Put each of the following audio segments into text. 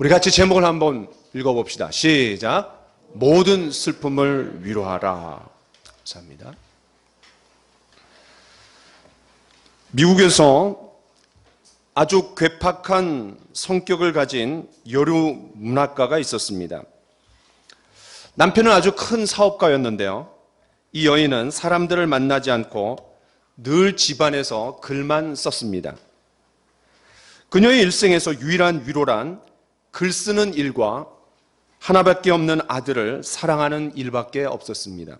우리 같이 제목을 한번 읽어봅시다. 시작. 모든 슬픔을 위로하라. 감사합니다. 미국에서 아주 괴팍한 성격을 가진 여류 문학가가 있었습니다. 남편은 아주 큰 사업가였는데요. 이 여인은 사람들을 만나지 않고 늘 집안에서 글만 썼습니다. 그녀의 일생에서 유일한 위로란 글 쓰는 일과 하나밖에 없는 아들을 사랑하는 일밖에 없었습니다.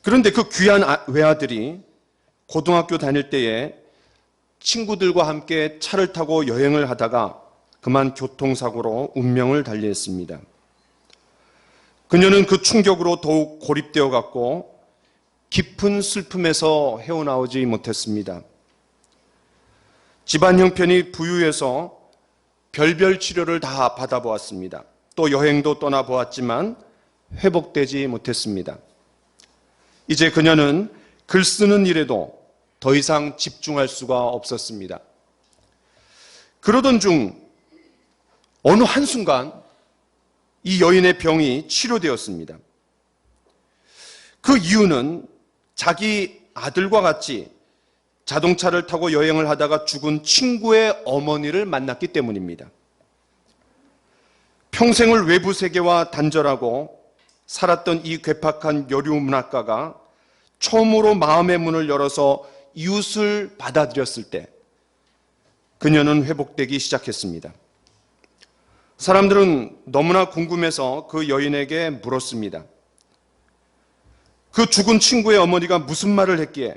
그런데 그 귀한 외아들이 고등학교 다닐 때에 친구들과 함께 차를 타고 여행을 하다가 그만 교통사고로 운명을 달리했습니다. 그녀는 그 충격으로 더욱 고립되어 갔고 깊은 슬픔에서 헤어나오지 못했습니다. 집안 형편이 부유해서 별별 치료를 다 받아보았습니다. 또 여행도 떠나보았지만 회복되지 못했습니다. 이제 그녀는 글 쓰는 일에도 더 이상 집중할 수가 없었습니다. 그러던 중 어느 한순간 이 여인의 병이 치료되었습니다. 그 이유는 자기 아들과 같이 자동차를 타고 여행을 하다가 죽은 친구의 어머니를 만났기 때문입니다. 평생을 외부 세계와 단절하고 살았던 이 괴팍한 여류 문학가가 처음으로 마음의 문을 열어서 이웃을 받아들였을 때 그녀는 회복되기 시작했습니다. 사람들은 너무나 궁금해서 그 여인에게 물었습니다. 그 죽은 친구의 어머니가 무슨 말을 했기에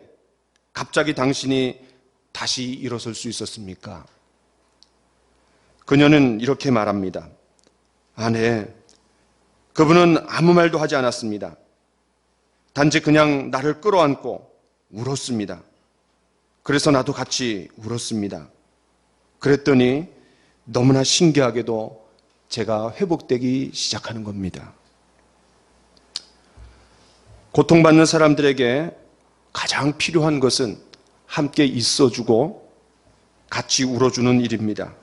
갑자기 당신이 다시 일어설 수 있었습니까? 그녀는 이렇게 말합니다. 네. 그분은 아무 말도 하지 않았습니다. 단지 그냥 나를 끌어안고 울었습니다. 그래서 나도 같이 울었습니다. 그랬더니 너무나 신기하게도 제가 회복되기 시작하는 겁니다. 고통받는 사람들에게 가장 필요한 것은 함께 있어주고 같이 울어주는 일입니다.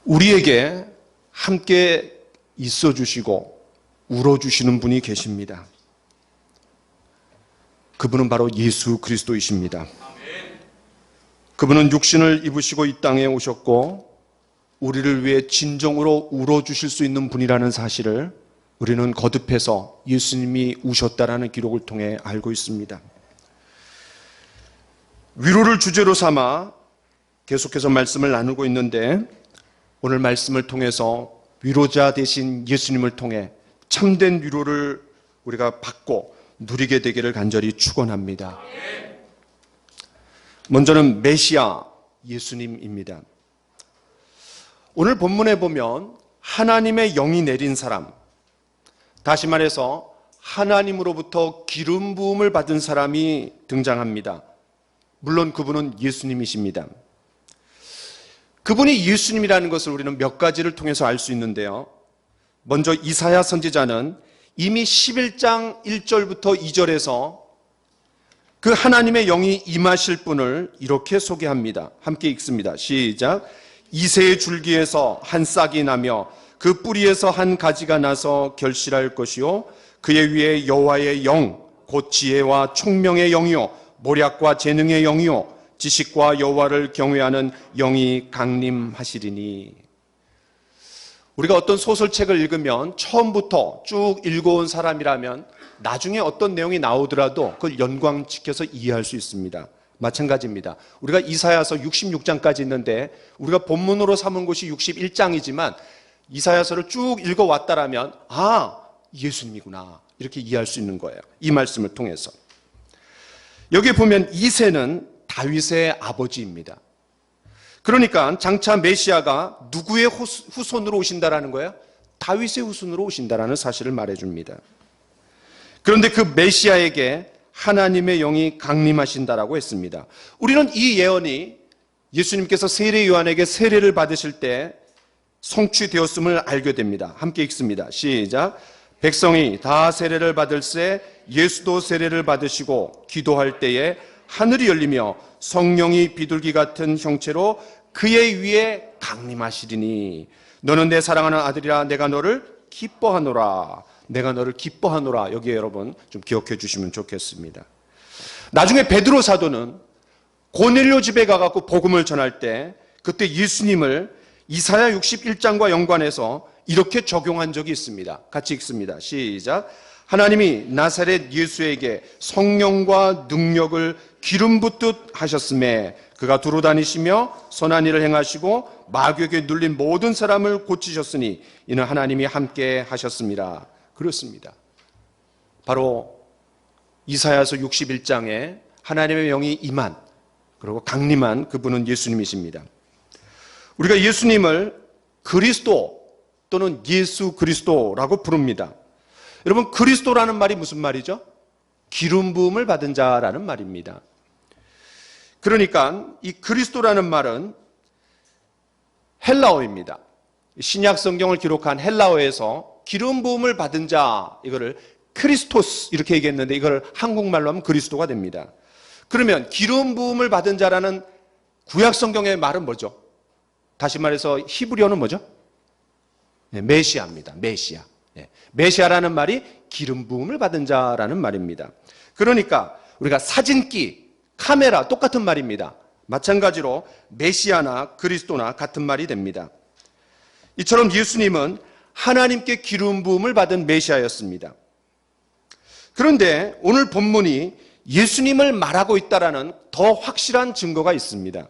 우리에게 함께 있어주시고 울어주시는 분이 계십니다. 그분은 바로 예수 그리스도이십니다. 그분은 육신을 입으시고 이 땅에 오셨고 우리를 위해 진정으로 울어주실 수 있는 분이라는 사실을 우리는 거듭해서 예수님이 우셨다라는 기록을 통해 알고 있습니다. 위로를 주제로 삼아 계속해서 말씀을 나누고 있는데 오늘 말씀을 통해서 위로자 되신 예수님을 통해 참된 위로를 우리가 받고 누리게 되기를 간절히 축원합니다. 먼저는 메시아 예수님입니다. 오늘 본문에 보면 하나님의 영이 내린 사람, 다시 말해서 하나님으로부터 기름 부음을 받은 사람이 등장합니다. 물론 그분은 예수님이십니다. 그분이 예수님이라는 것을 우리는 몇 가지를 통해서 알 수 있는데요. 먼저 이사야 선지자는 이미 11장 1절부터 2절에서 그 하나님의 영이 임하실 분을 이렇게 소개합니다. 함께 읽습니다. 시작. 이새의 줄기에서 한 싹이 나며 그 뿌리에서 한 가지가 나서 결실할 것이요 그의 위에 여호와의 영, 곧 지혜와 총명의 영이요 모략과 재능의 영이요 지식과 여호와를 경외하는 영이 강림하시리니. 우리가 어떤 소설책을 읽으면 처음부터 쭉 읽어온 사람이라면 나중에 어떤 내용이 나오더라도 그걸 연관시켜서 이해할 수 있습니다. 마찬가지입니다. 우리가 이사야서 66장까지 있는데 우리가 본문으로 삼은 곳이 61장이지만 이사야서를 쭉 읽어왔다라면 예수님이구나 이렇게 이해할 수 있는 거예요. 이 말씀을 통해서. 여기 보면 이새는 다윗의 아버지입니다. 그러니까 장차 메시아가 누구의 후손으로 오신다라는 거예요? 다윗의 후손으로 오신다라는 사실을 말해줍니다. 그런데 그 메시아에게 하나님의 영이 강림하신다라고 했습니다. 우리는 이 예언이 예수님께서 세례 요한에게 세례를 받으실 때 성취되었음을 알게 됩니다. 함께 읽습니다. 시작. 백성이 다 세례를 받을새 예수도 세례를 받으시고 기도할 때에 하늘이 열리며 성령이 비둘기 같은 형체로 그의 위에 강림하시리니 너는 내 사랑하는 아들이라 내가 너를 기뻐하노라. 내가 너를 기뻐하노라. 여기에 여러분 좀 기억해 주시면 좋겠습니다. 나중에 베드로 사도는 고넬료 집에 가갖고 복음을 전할 때 그때 예수님을 이사야 61장과 연관해서 이렇게 적용한 적이 있습니다. 같이 읽습니다. 시작. 하나님이 나사렛 예수에게 성령과 능력을 기름 붓듯 하셨음에 그가 두루 다니시며 선한 일을 행하시고 마귀에게 눌린 모든 사람을 고치셨으니 이는 하나님이 함께 하셨습니다. 그렇습니다. 바로 이사야서 61장에 하나님의 영이 임한 그리고 강림한 그분은 예수님이십니다. 우리가 예수님을 그리스도 또는 예수 그리스도라고 부릅니다. 여러분, 그리스도라는 말이 무슨 말이죠? 기름 부음을 받은 자라는 말입니다. 그러니까 이 그리스도라는 말은 헬라어입니다. 신약 성경을 기록한 헬라어에서 기름 부음을 받은 자, 이거를 크리스토스 이렇게 얘기했는데 이걸 한국말로 하면 그리스도가 됩니다. 그러면 기름 부음을 받은 자라는 구약 성경의 말은 뭐죠? 다시 말해서 히브리어는 뭐죠? 네, 메시아입니다. 메시아. 네, 메시아라는 말이 기름 부음을 받은 자라는 말입니다. 그러니까 우리가 사진기, 카메라 똑같은 말입니다. 마찬가지로 메시아나 그리스도나 같은 말이 됩니다. 이처럼 예수님은 하나님께 기름 부음을 받은 메시아였습니다. 그런데 오늘 본문이 예수님을 말하고 있다라는 더 확실한 증거가 있습니다.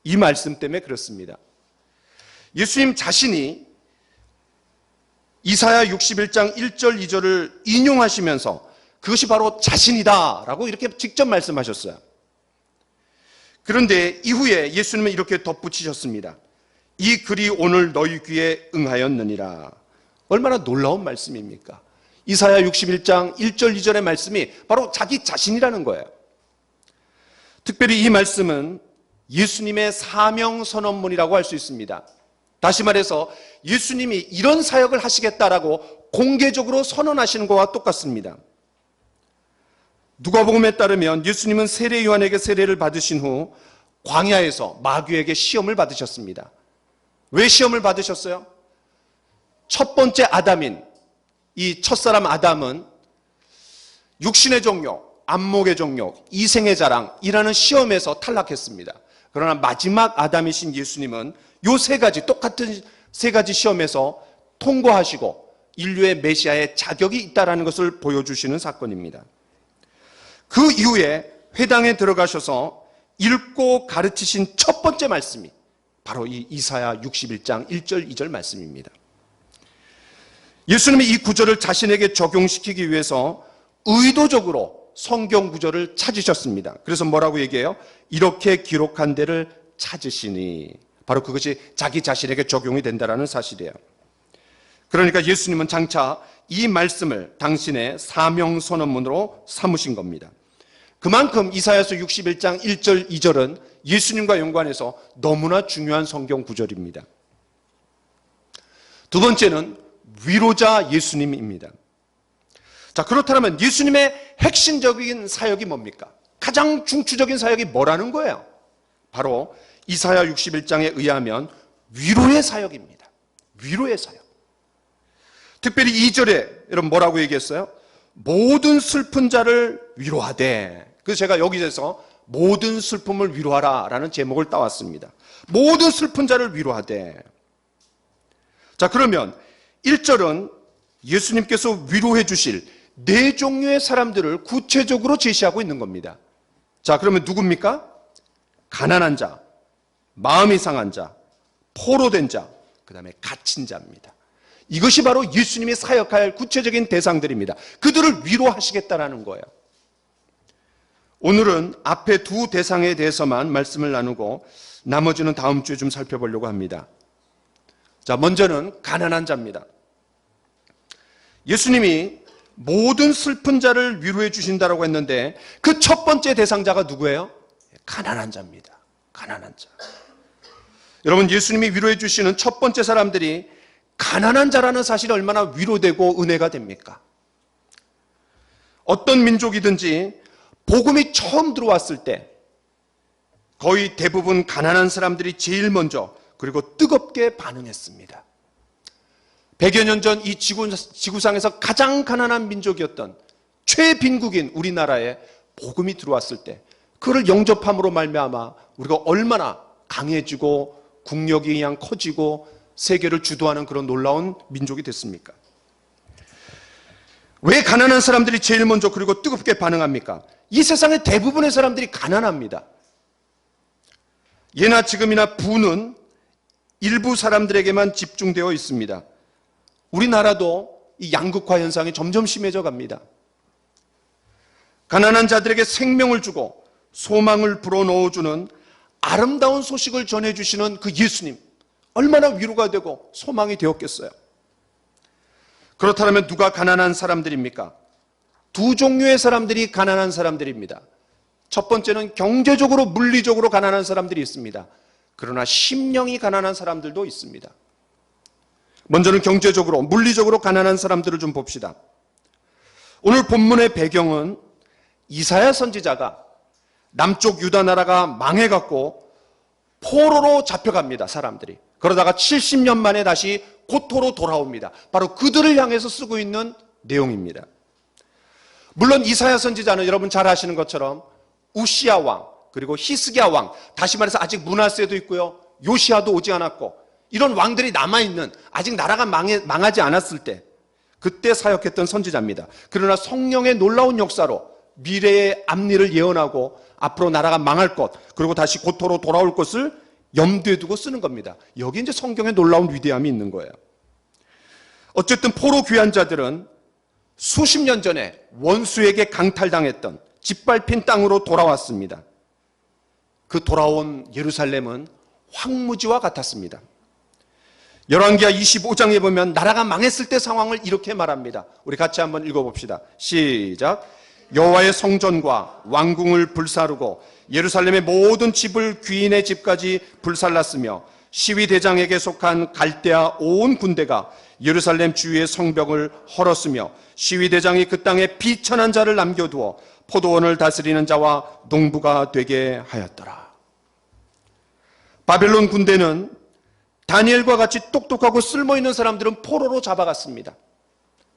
이 말씀 때문에 그렇습니다. 예수님 자신이 이사야 61장 1절 2절을 인용하시면서 그것이 바로 자신이다라고 이렇게 직접 말씀하셨어요. 그런데 이후에 예수님은 이렇게 덧붙이셨습니다. 이 글이 오늘 너희 귀에 응하였느니라. 얼마나 놀라운 말씀입니까? 이사야 61장 1절 2절의 말씀이 바로 자기 자신이라는 거예요. 특별히 이 말씀은 예수님의 사명 선언문이라고 할 수 있습니다. 다시 말해서 예수님이 이런 사역을 하시겠다라고 공개적으로 선언하시는 것과 똑같습니다. 누가복음에 따르면 예수님은 세례 요한에게 세례를 받으신 후 광야에서 마귀에게 시험을 받으셨습니다. 왜 시험을 받으셨어요? 첫 번째 아담인 이 첫사람 아담은 육신의 종욕, 안목의 종욕, 이생의 자랑이라는 시험에서 탈락했습니다. 그러나 마지막 아담이신 예수님은 요 세 가지, 똑같은 세 가지 시험에서 통과하시고 인류의 메시아의 자격이 있다는 것을 보여주시는 사건입니다. 그 이후에 회당에 들어가셔서 읽고 가르치신 첫 번째 말씀이 바로 이 이사야 61장 1절 2절 말씀입니다. 예수님이 이 구절을 자신에게 적용시키기 위해서 의도적으로 성경 구절을 찾으셨습니다. 그래서 뭐라고 얘기해요? 이렇게 기록한 데를 찾으시니, 바로 그것이 자기 자신에게 적용이 된다는 사실이에요. 그러니까 예수님은 장차 이 말씀을 당신의 사명 선언문으로 삼으신 겁니다. 그만큼 이사야서 61장 1절 2절은 예수님과 연관해서 너무나 중요한 성경 구절입니다. 두 번째는 위로자 예수님입니다. 자, 그렇다면 예수님의 핵심적인 사역이 뭡니까? 가장 중추적인 사역이 뭐라는 거예요? 바로 이사야 61장에 의하면 위로의 사역입니다. 위로의 사역. 특별히 2절에 여러분 뭐라고 얘기했어요? 모든 슬픈 자를 위로하되. 그래서 제가 여기서 모든 슬픔을 위로하라 라는 제목을 따왔습니다. 모든 슬픈 자를 위로하되. 자, 그러면 1절은 예수님께서 위로해 주실 네 종류의 사람들을 구체적으로 제시하고 있는 겁니다. 자, 그러면 누굽니까? 가난한 자, 마음이 상한 자, 포로된 자, 그 다음에 갇힌 자입니다. 이것이 바로 예수님이 사역할 구체적인 대상들입니다. 그들을 위로하시겠다라는 거예요. 오늘은 앞에 두 대상에 대해서만 말씀을 나누고 나머지는 다음 주에 좀 살펴보려고 합니다. 자, 먼저는 가난한 자입니다. 예수님이 모든 슬픈 자를 위로해 주신다라고 했는데 그 첫 번째 대상자가 누구예요? 가난한 자입니다. 가난한 자. 여러분, 예수님이 위로해 주시는 첫 번째 사람들이 가난한 자라는 사실이 얼마나 위로되고 은혜가 됩니까? 어떤 민족이든지 복음이 처음 들어왔을 때 거의 대부분 가난한 사람들이 제일 먼저 그리고 뜨겁게 반응했습니다. 100여 년 전 이 지구상에서 가장 가난한 민족이었던 최빈국인 우리나라에 복음이 들어왔을 때 그를 영접함으로 말미암아 우리가 얼마나 강해지고 국력이 그냥 커지고 세계를 주도하는 그런 놀라운 민족이 됐습니까? 왜 가난한 사람들이 제일 먼저 그리고 뜨겁게 반응합니까? 이 세상의 대부분의 사람들이 가난합니다. 예나 지금이나 부는 일부 사람들에게만 집중되어 있습니다. 우리나라도 이 양극화 현상이 점점 심해져 갑니다. 가난한 자들에게 생명을 주고 소망을 불어넣어주는 아름다운 소식을 전해주시는 그 예수님, 얼마나 위로가 되고 소망이 되었겠어요. 그렇다면 누가 가난한 사람들입니까? 두 종류의 사람들이 가난한 사람들입니다. 첫 번째는 경제적으로 물리적으로 가난한 사람들이 있습니다. 그러나 심령이 가난한 사람들도 있습니다. 먼저는 경제적으로 물리적으로 가난한 사람들을 좀 봅시다. 오늘 본문의 배경은 이사야 선지자가 남쪽 유다 나라가 망해갖고 포로로 잡혀갑니다. 사람들이. 그러다가 70년 만에 다시 고토로 돌아옵니다. 바로 그들을 향해서 쓰고 있는 내용입니다. 물론 이사야 선지자는 여러분 잘 아시는 것처럼 우시야 왕 그리고 히스기야 왕, 다시 말해서 아직 므낫세도 있고요, 요시야도 오지 않았고 이런 왕들이 남아있는 아직 나라가 망하지 않았을 때 그때 사역했던 선지자입니다. 그러나 성령의 놀라운 역사로 미래의 앞일을 예언하고 앞으로 나라가 망할 것 그리고 다시 고토로 돌아올 것을 염두에 두고 쓰는 겁니다. 여기 이제 성경의 놀라운 위대함이 있는 거예요. 어쨌든 포로 귀환 자들은 수십 년 전에 원수에게 강탈당했던 짓밟힌 땅으로 돌아왔습니다. 그 돌아온 예루살렘은 황무지와 같았습니다. 열왕기하 25장에 보면 나라가 망했을 때 상황을 이렇게 말합니다. 우리 같이 한번 읽어봅시다. 시작. 여호와의 성전과 왕궁을 불사르고 예루살렘의 모든 집을 귀인의 집까지 불살랐으며 시위대장에게 속한 갈대아 온 군대가 예루살렘 주위의 성벽을 헐었으며 시위대장이 그 땅에 비천한 자를 남겨두어 포도원을 다스리는 자와 농부가 되게 하였더라. 바벨론 군대는 다니엘과 같이 똑똑하고 쓸모있는 사람들은 포로로 잡아갔습니다.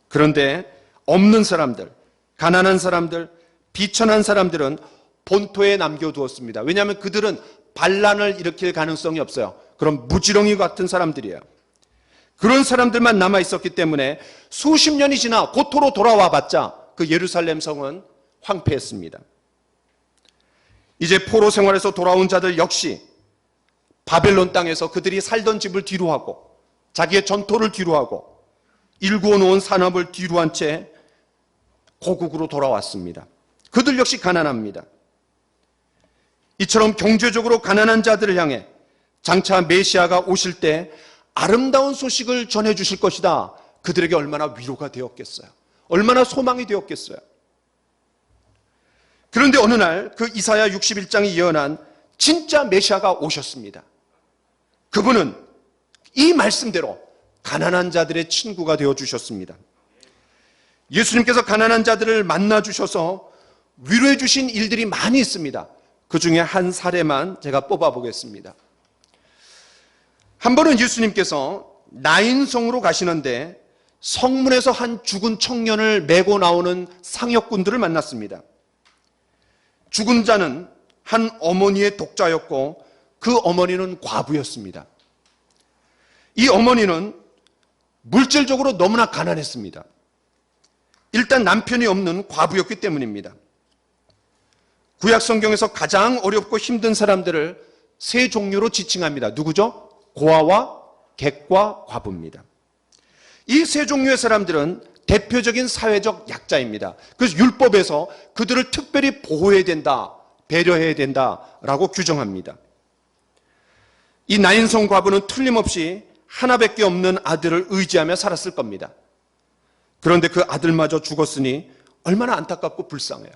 그런데 없는 사람들, 가난한 사람들, 비천한 사람들은 본토에 남겨두었습니다. 왜냐하면 그들은 반란을 일으킬 가능성이 없어요. 그럼 무지렁이 같은 사람들이에요. 그런 사람들만 남아있었기 때문에 수십 년이 지나 고토로 돌아와 봤자 그 예루살렘 성은 황폐했습니다. 이제 포로 생활에서 돌아온 자들 역시 바벨론 땅에서 그들이 살던 집을 뒤로하고 자기의 전토를 뒤로하고 일구어 놓은 산업을 뒤로한 채 고국으로 돌아왔습니다. 그들 역시 가난합니다. 이처럼 경제적으로 가난한 자들을 향해 장차 메시아가 오실 때 아름다운 소식을 전해주실 것이다. 그들에게 얼마나 위로가 되었겠어요. 얼마나 소망이 되었겠어요. 그런데 어느 날 그 이사야 61장이 예언한 진짜 메시아가 오셨습니다. 그분은 이 말씀대로 가난한 자들의 친구가 되어주셨습니다. 예수님께서 가난한 자들을 만나주셔서 위로해 주신 일들이 많이 있습니다. 그 중에 한 사례만 제가 뽑아보겠습니다. 한 번은 예수님께서 나인성으로 가시는데 성문에서 한 죽은 청년을 메고 나오는 상역군들을 만났습니다. 죽은 자는 한 어머니의 독자였고 그 어머니는 과부였습니다. 이 어머니는 물질적으로 너무나 가난했습니다. 일단 남편이 없는 과부였기 때문입니다. 구약 성경에서 가장 어렵고 힘든 사람들을 세 종류로 지칭합니다. 누구죠? 고아와 객과 과부입니다. 이 세 종류의 사람들은 대표적인 사회적 약자입니다. 그래서 율법에서 그들을 특별히 보호해야 된다, 배려해야 된다라고 규정합니다. 이 나인성 과부는 틀림없이 하나밖에 없는 아들을 의지하며 살았을 겁니다. 그런데 그 아들마저 죽었으니 얼마나 안타깝고 불쌍해요.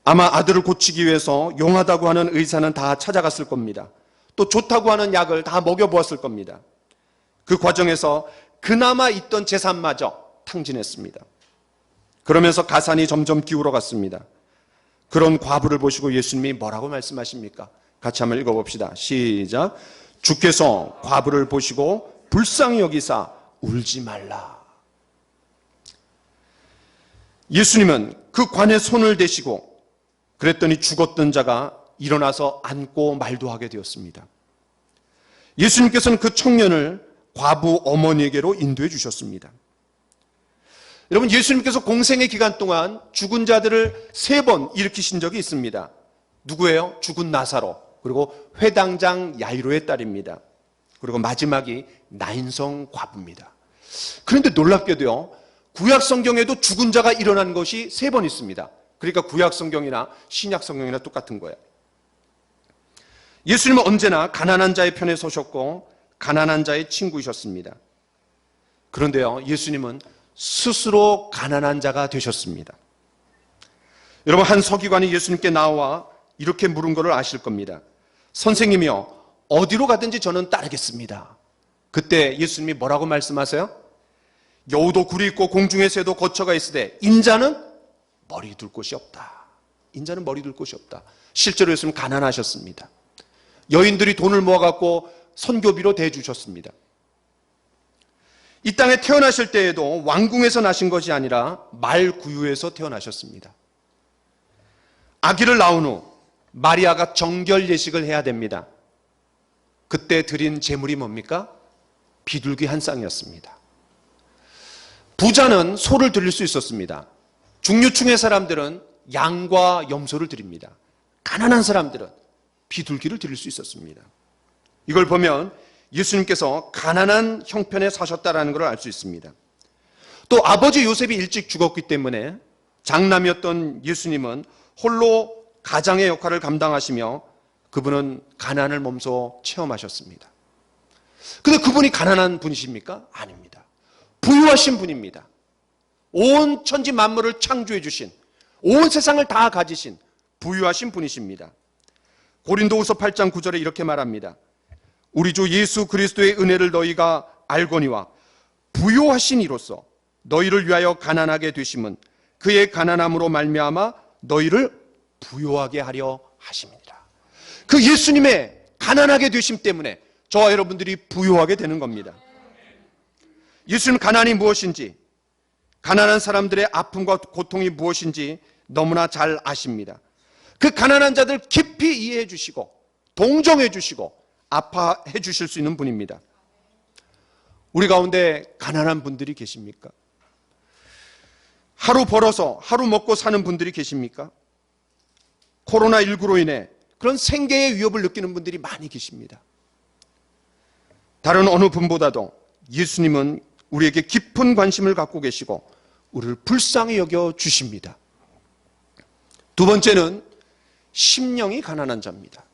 아마 아들을 고치기 위해서 용하다고 하는 의사는 다 찾아갔을 겁니다. 또 좋다고 하는 약을 다 먹여보았을 겁니다. 그 과정에서 그나마 있던 재산마저 탕진했습니다. 그러면서 가산이 점점 기울어 갔습니다. 그런 과부를 보시고 예수님이 뭐라고 말씀하십니까? 같이 한번 읽어봅시다. 시작. 주께서 과부를 보시고 불쌍히 여기사 울지 말라. 예수님은 그 관에 손을 대시고 그랬더니 죽었던 자가 일어나서 앉고 말도 하게 되었습니다. 예수님께서는 그 청년을 과부 어머니에게로 인도해 주셨습니다. 여러분, 예수님께서 공생의 기간 동안 죽은 자들을 3번 일으키신 적이 있습니다. 누구예요? 죽은 나사로, 그리고 회당장 야이로의 딸입니다. 그리고 마지막이 나인성 과부입니다. 그런데 놀랍게도요, 구약 성경에도 죽은 자가 일어난 것이 3번 있습니다. 그러니까 구약 성경이나 신약 성경이나 똑같은 거예요. 예수님은 언제나 가난한 자의 편에 서셨고 가난한 자의 친구이셨습니다. 그런데요, 예수님은 스스로 가난한 자가 되셨습니다. 여러분, 한 서기관이 예수님께 나와 이렇게 물은 것을 아실 겁니다. 선생님이요, 어디로 가든지 저는 따르겠습니다. 그때 예수님이 뭐라고 말씀하세요? 여우도 굴이 있고 공중의 새도 거처가 있으되 인자는 머리 둘 곳이 없다. 인자는 머리 둘 곳이 없다. 실제로 예수님 가난하셨습니다. 여인들이 돈을 모아갖고 선교비로 대주셨습니다. 이 땅에 태어나실 때에도 왕궁에서 나신 것이 아니라 말구유에서 태어나셨습니다. 아기를 낳은 후 마리아가 정결 예식을 해야 됩니다. 그때 드린 제물이 뭡니까? 비둘기 한 쌍이었습니다. 부자는 소를 드릴 수 있었습니다. 중류층의 사람들은 양과 염소를 드립니다. 가난한 사람들은 비둘기를 드릴 수 있었습니다. 이걸 보면 예수님께서 가난한 형편에 사셨다는 걸 알 수 있습니다. 또 아버지 요셉이 일찍 죽었기 때문에 장남이었던 예수님은 홀로 가장의 역할을 감당하시며 그분은 가난을 몸소 체험하셨습니다. 근데 그분이 가난한 분이십니까? 아닙니다. 부유하신 분입니다. 온 천지 만물을 창조해 주신, 온 세상을 다 가지신 부유하신 분이십니다. 고린도후서 8장 9절에 이렇게 말합니다. 우리 주 예수 그리스도의 은혜를 너희가 알거니와 부요하신 이로써 너희를 위하여 가난하게 되심은 그의 가난함으로 말미암아 너희를 부요하게 하려 하심이니라. 그 예수님의 가난하게 되심 때문에 저와 여러분들이 부요하게 되는 겁니다. 예수님 가난이 무엇인지, 가난한 사람들의 아픔과 고통이 무엇인지 너무나 잘 아십니다. 그 가난한 자들 깊이 이해해 주시고 동정해 주시고 아파해 주실 수 있는 분입니다. 우리 가운데 가난한 분들이 계십니까? 하루 벌어서 하루 먹고 사는 분들이 계십니까? 코로나19로 인해 그런 생계의 위협을 느끼는 분들이 많이 계십니다. 다른 어느 분보다도 예수님은 우리에게 깊은 관심을 갖고 계시고 우리를 불쌍히 여겨 주십니다. 두 번째는 심령이 가난한 자입니다.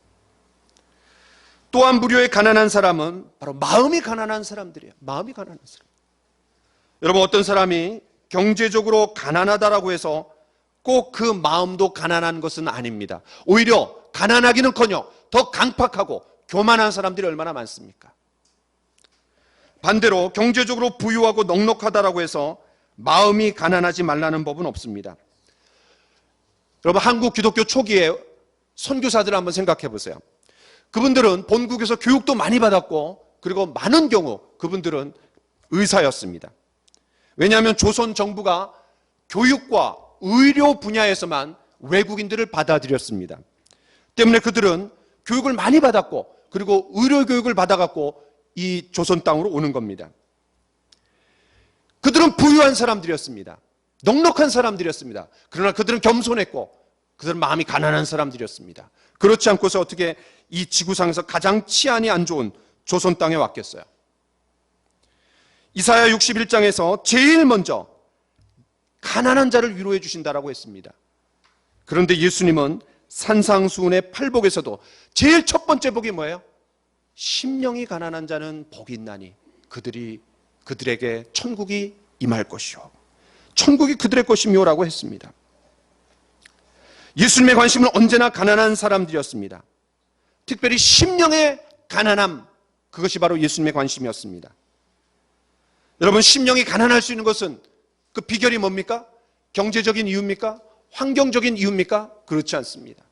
또 한 부류의 가난한 사람은 바로 마음이 가난한 사람들이에요. 마음이 가난한 사람. 여러분, 어떤 사람이 경제적으로 가난하다라고 해서 꼭 그 마음도 가난한 것은 아닙니다. 오히려 가난하기는커녕 더 강팍하고 교만한 사람들이 얼마나 많습니까? 반대로 경제적으로 부유하고 넉넉하다라고 해서 마음이 가난하지 말라는 법은 없습니다. 여러분, 한국 기독교 초기에 선교사들을 한번 생각해 보세요. 그분들은 본국에서 교육도 많이 받았고 그리고 많은 경우 그분들은 의사였습니다. 왜냐하면 조선 정부가 교육과 의료 분야에서만 외국인들을 받아들였습니다. 때문에 그들은 교육을 많이 받았고 그리고 의료 교육을 받아갖고 이 조선 땅으로 오는 겁니다. 그들은 부유한 사람들이었습니다. 넉넉한 사람들이었습니다. 그러나 그들은 겸손했고 그들은 마음이 가난한 사람들이었습니다. 그렇지 않고서 어떻게 이 지구상에서 가장 치안이 안 좋은 조선 땅에 왔겠어요? 이사야 61장에서 제일 먼저 가난한 자를 위로해 주신다라고 했습니다. 그런데 예수님은 산상수훈의 팔복에서도 제일 첫 번째 복이 뭐예요? 심령이 가난한 자는 복이 있나니 그들에게 천국이 임할 것이요 천국이 그들의 것이며라고 했습니다. 예수님의 관심은 언제나 가난한 사람들이었습니다. 특별히 심령의 가난함, 그것이 바로 예수님의 관심이었습니다. 여러분, 심령이 가난할 수 있는 것은 그 비결이 뭡니까? 경제적인 이유입니까? 환경적인 이유입니까? 그렇지 않습니다.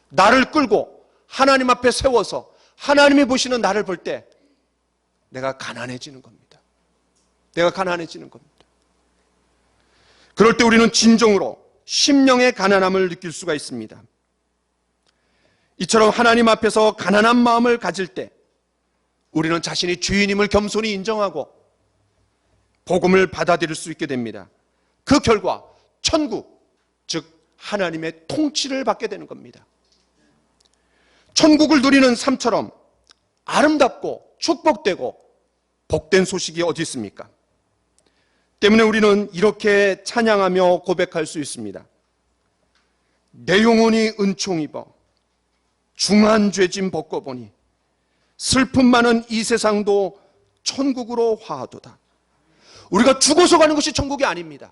나를 끌고 하나님 앞에 세워서 하나님이 보시는 나를 볼 때 내가 가난해지는 겁니다. 내가 가난해지는 겁니다. 그럴 때 우리는 진정으로 심령의 가난함을 느낄 수가 있습니다. 이처럼 하나님 앞에서 가난한 마음을 가질 때 우리는 자신이 주인임을 겸손히 인정하고 복음을 받아들일 수 있게 됩니다. 그 결과 천국, 즉 하나님의 통치를 받게 되는 겁니다. 천국을 누리는 삶처럼 아름답고 축복되고 복된 소식이 어디 있습니까? 때문에 우리는 이렇게 찬양하며 고백할 수 있습니다. 내 영혼이 은총 입어 중한 죄짐 벗고보니 슬픔 많은 이 세상도 천국으로 화하도다. 우리가 죽어서 가는 것이 천국이 아닙니다.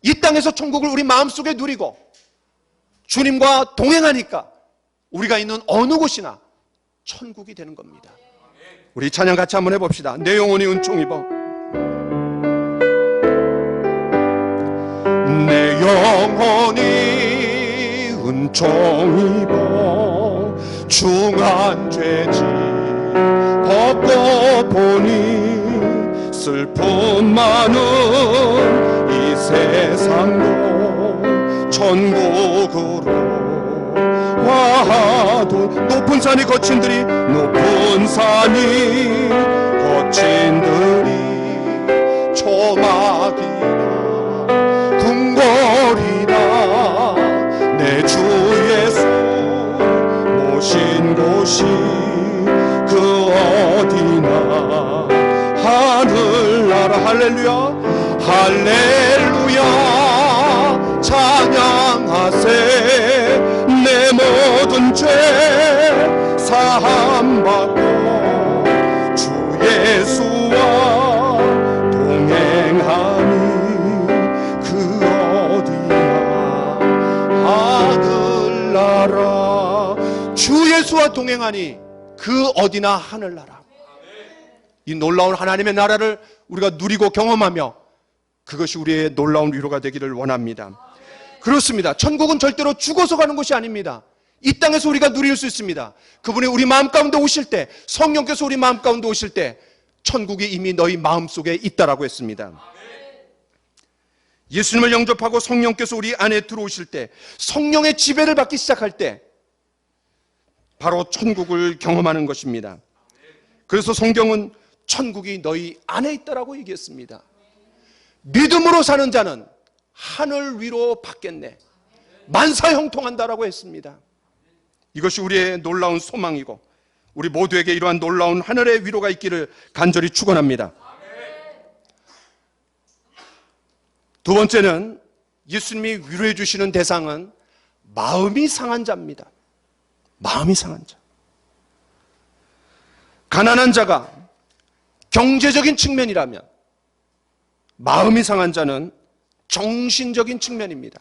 이 땅에서 천국을 우리 마음속에 누리고 주님과 동행하니까 우리가 있는 어느 곳이나 천국이 되는 겁니다. 우리 찬양 같이 한번 해봅시다. 내 영혼이 은총 입어 내 영혼이 은총 입어 중한 죄짐 벗고 보니 슬픔 많은 이 세상도 천국으로 화도 높은 산이 거친들이 높은 산이 거친들이 초막이나 궁궐이나 내 주 예수 모신 곳이 그 어디나 하늘나라 할렐루야 할렐루야 찬양하세 내 모든 죄 사함받고 주 예수와 동행하니 그 어디나 하늘나라 주 예수와 동행하니 그 어디나 하늘나라. 이 놀라운 하나님의 나라를 우리가 누리고 경험하며 그것이 우리의 놀라운 위로가 되기를 원합니다. 그렇습니다. 천국은 절대로 죽어서 가는 것이 아닙니다. 이 땅에서 우리가 누릴 수 있습니다. 그분이 우리 마음 가운데 오실 때, 성령께서 우리 마음 가운데 오실 때 천국이 이미 너희 마음속에 있다라고 했습니다. 예수님을 영접하고 성령께서 우리 안에 들어오실 때, 성령의 지배를 받기 시작할 때 바로 천국을 경험하는 것입니다. 그래서 성경은 천국이 너희 안에 있다라고 얘기했습니다. 믿음으로 사는 자는 하늘 위로 받겠네. 만사 형통한다라고 했습니다. 이것이 우리의 놀라운 소망이고 우리 모두에게 이러한 놀라운 하늘의 위로가 있기를 간절히 축원합니다. 두 번째는 예수님이 위로해 주시는 대상은 마음이 상한 자입니다. 마음이 상한 자. 가난한 자가 경제적인 측면이라면 마음이 상한 자는 정신적인 측면입니다.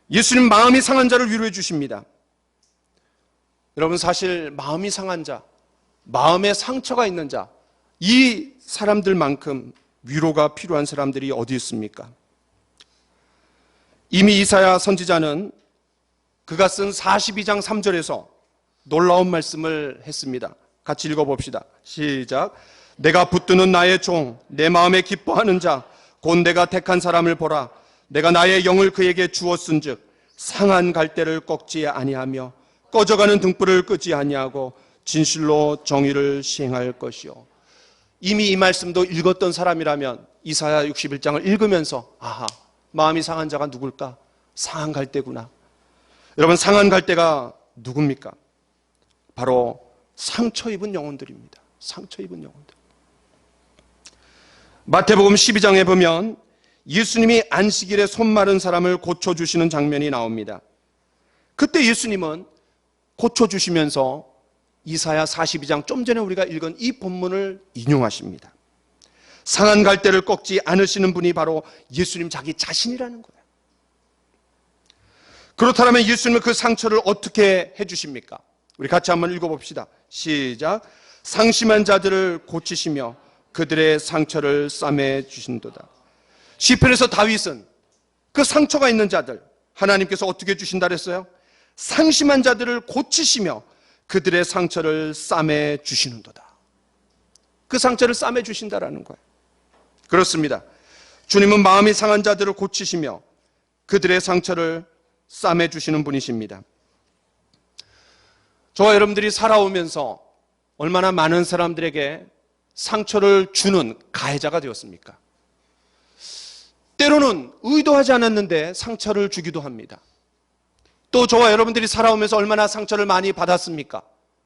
예수님 마음이 상한 자를 위로해 주십니다. 여러분 사실 마음이 상한 자, 마음에 상처가 있는 자, 이 사람들만큼 위로가 필요한 사람들이 어디 있습니까? 이미 이사야 선지자는 그가 쓴 42장 3절에서 놀라운 말씀을 했습니다. 같이 읽어봅시다. 시작. 내가 붙드는 나의 종, 내 마음에 기뻐하는 자, 곧 내가 택한 사람을 보라. 내가 나의 영을 그에게 주었은즉 상한 갈대를 꺾지 아니하며 꺼져가는 등불을 끄지 아니하고 진실로 정의를 시행할 것이요. 이미 이 말씀도 읽었던 사람이라면 이사야 61장을 읽으면서 아하, 마음이 상한 자가 누굴까? 상한 갈대구나. 여러분 상한 갈대가 누굽니까? 바로 상처 입은 영혼들입니다. 상처 입은 영혼들. 마태복음 12장에 보면 예수님이 안식일에 손 마른 사람을 고쳐주시는 장면이 나옵니다. 그때 예수님은 고쳐주시면서 이사야 42장 좀 전에 우리가 읽은 이 본문을 인용하십니다. 상한 갈대를 꺾지 않으시는 분이 바로 예수님 자기 자신이라는 거예요. 그렇다면 예수님은 그 상처를 어떻게 해주십니까? 우리 같이 한번 읽어봅시다. 시작. 상심한 자들을 고치시며 그들의 상처를 싸매 주신도다. 시편에서 다윗은 그 상처가 있는 자들, 하나님께서 어떻게 주신다 그랬어요? 상심한 자들을 고치시며 그들의 상처를 싸매 주시는도다. 그 상처를 싸매 주신다라는 거예요. 그렇습니다. 주님은 마음이 상한 자들을 고치시며 그들의 상처를 싸매 주시는 분이십니다. 저와 여러분들이 살아오면서 얼마나 많은 사람들에게 상처를 주는 가해자가 되었습니까? 때로는 의도하지 않았는데 상처를 주기도 합니다. 또 저와 여러분들이 살아오면서 얼마나 상처를 많이 받았습니까?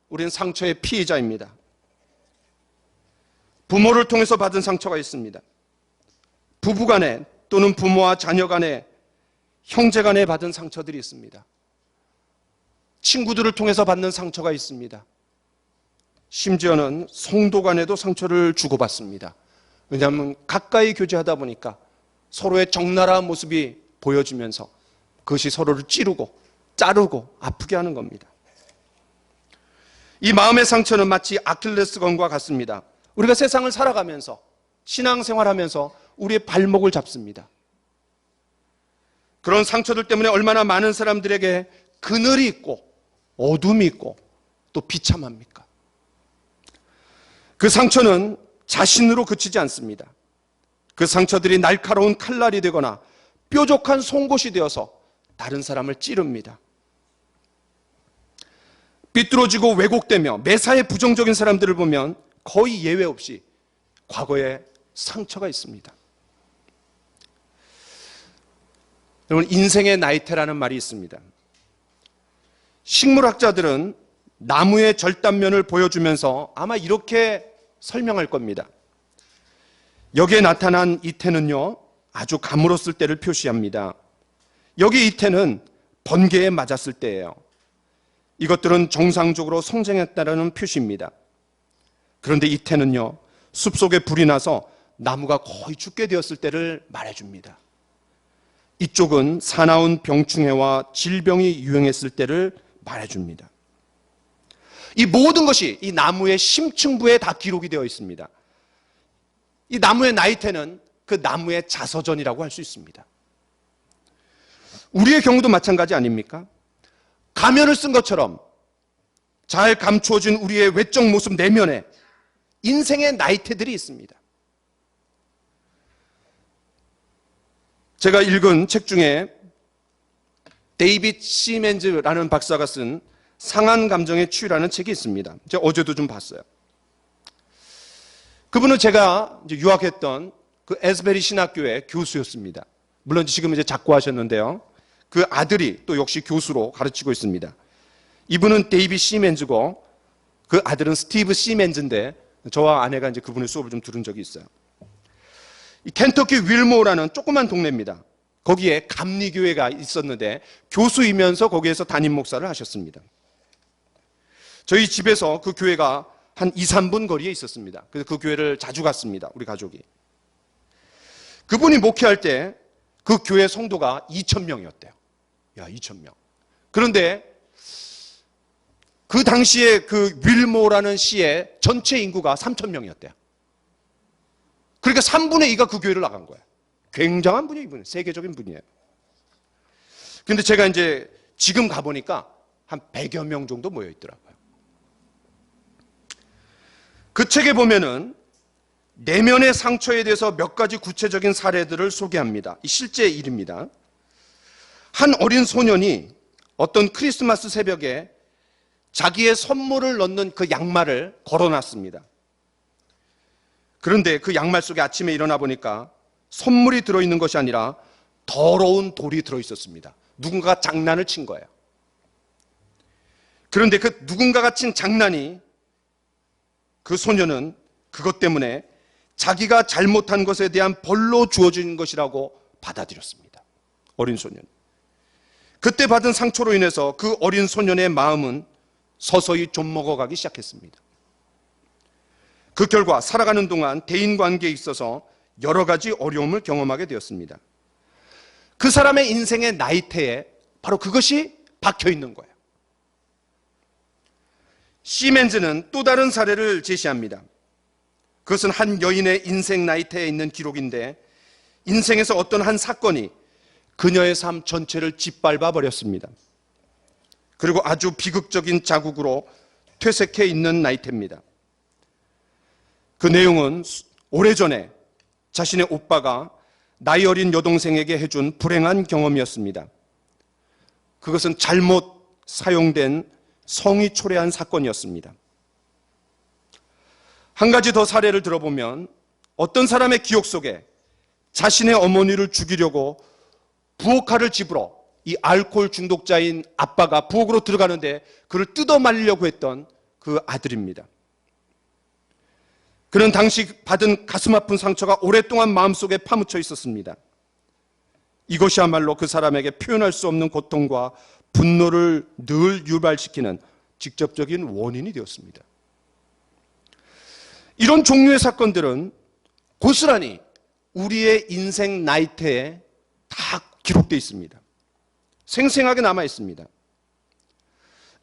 우리는 상처의 피해자입니다. 부모를 통해서 받은 상처가 있습니다. 부부 간에 또는 부모와 자녀 간에, 형제 간에 받은 상처들이 있습니다. 친구들을 통해서 받는 상처가 있습니다. 심지어는 성도 간에도 상처를 주고받습니다. 왜냐하면 가까이 교제하다 보니까 서로의 적나라한 모습이 보여지면서 그것이 서로를 찌르고 자르고 아프게 하는 겁니다. 이 마음의 상처는 마치 아킬레스건과 같습니다. 우리가 세상을 살아가면서 신앙생활하면서 우리의 발목을 잡습니다. 그런 상처들 때문에 얼마나 많은 사람들에게 그늘이 있고 어둠이 있고 또 비참합니까? 그 상처는 자신으로 그치지 않습니다. 그 상처들이 날카로운 칼날이 되거나 뾰족한 송곳이 되어서 다른 사람을 찌릅니다. 삐뚤어지고 왜곡되며 매사에 부정적인 사람들을 보면 거의 예외 없이 과거에 상처가 있습니다. 여러분, 인생의 나이테라는 말이 있습니다. 식물학자들은 나무의 절단면을 보여주면서 아마 이렇게 설명할 겁니다. 여기에 나타난 이태는요, 아주 가물었을 때를 표시합니다. 여기 이태는 번개에 맞았을 때예요. 이것들은 정상적으로 성장했다는 표시입니다. 그런데 이태는요, 숲속에 불이 나서 나무가 거의 죽게 되었을 때를 말해줍니다. 이쪽은 사나운 병충해와 질병이 유행했을 때를 말해줍니다. 이 모든 것이 이 나무의 심층부에 다 기록이 되어 있습니다. 이 나무의 나이테는 그 나무의 자서전이라고 할 수 있습니다. 우리의 경우도 마찬가지 아닙니까? 가면을 쓴 것처럼 잘 감추어진 우리의 외적 모습 내면에 인생의 나이테들이 있습니다. 제가 읽은 책 중에 데이빗 시멘즈라는 박사가 쓴 상한 감정의 치유라는 책이 있습니다. 제가 어제도 좀 봤어요. 그분은 제가 유학했던 그 에스베리 신학교의 교수였습니다. 물론 지금 이제 작고하셨는데요. 그 아들이 또 역시 교수로 가르치고 있습니다. 이분은 데이빗 시멘즈고 그 아들은 스티브 시멘즈인데 저와 아내가 이제 그분의 수업을 좀 들은 적이 있어요. 이 켄터키 윌모어라는 조그만 동네입니다. 거기에 감리교회가 있었는데 교수이면서 거기에서 담임 목사를 하셨습니다. 저희 집에서 그 교회가 한 2, 3분 거리에 있었습니다. 그래서 그 교회를 자주 갔습니다. 우리 가족이. 그분이 목회할 때 그 교회 성도가 2,000명이었대요. 야, 2,000명. 그런데 그 당시에 그 윌모라는 시의 전체 인구가 3,000명이었대요. 그러니까 3분의 2가 그 교회를 나간 거예요. 굉장한 분이에요, 이분은. 세계적인 분이에요. 근데 제가 이제 지금 가보니까 한 100여 명 정도 모여 있더라고요. 그 책에 보면은 내면의 상처에 대해서 몇 가지 구체적인 사례들을 소개합니다. 이 실제 일입니다. 한 어린 소년이 어떤 크리스마스 새벽에 자기의 선물을 넣는 그 양말을 걸어놨습니다. 그런데 그 양말 속에 아침에 일어나 보니까 선물이 들어있는 것이 아니라 더러운 돌이 들어있었습니다. 누군가가 장난을 친 거예요. 그런데 그 누군가가 친 장난이 그 소년은 그것 때문에 자기가 잘못한 것에 대한 벌로 주어진 것이라고 받아들였습니다. 어린 소년. 그때 받은 상처로 인해서 그 어린 소년의 마음은 서서히 좀 먹어가기 시작했습니다. 그 결과 살아가는 동안 대인관계에 있어서 여러 가지 어려움을 경험하게 되었습니다. 그 사람의 인생의 나이테에 바로 그것이 박혀 있는 거예요. 시멘즈는 또 다른 사례를 제시합니다. 그것은 한 여인의 인생 나이테에 있는 기록인데 인생에서 어떤 한 사건이 그녀의 삶 전체를 짓밟아 버렸습니다. 그리고 아주 비극적인 자국으로 퇴색해 있는 나이테입니다. 그 내용은 오래전에 자신의 오빠가 나이 어린 여동생에게 해준 불행한 경험이었습니다. 그것은 잘못 사용된 성이 초래한 사건이었습니다. 한 가지 더 사례를 들어보면 어떤 사람의 기억 속에 자신의 어머니를 죽이려고 부엌칼을 집으러 이 알코올 중독자인 아빠가 부엌으로 들어가는데 그를 뜯어 말리려고 했던 그 아들입니다. 그는 당시 받은 가슴 아픈 상처가 오랫동안 마음속에 파묻혀 있었습니다. 이것이야말로 그 사람에게 표현할 수 없는 고통과 분노를 늘 유발시키는 직접적인 원인이 되었습니다. 이런 종류의 사건들은 고스란히 우리의 인생 나이테에 다 기록되어 있습니다. 생생하게 남아 있습니다.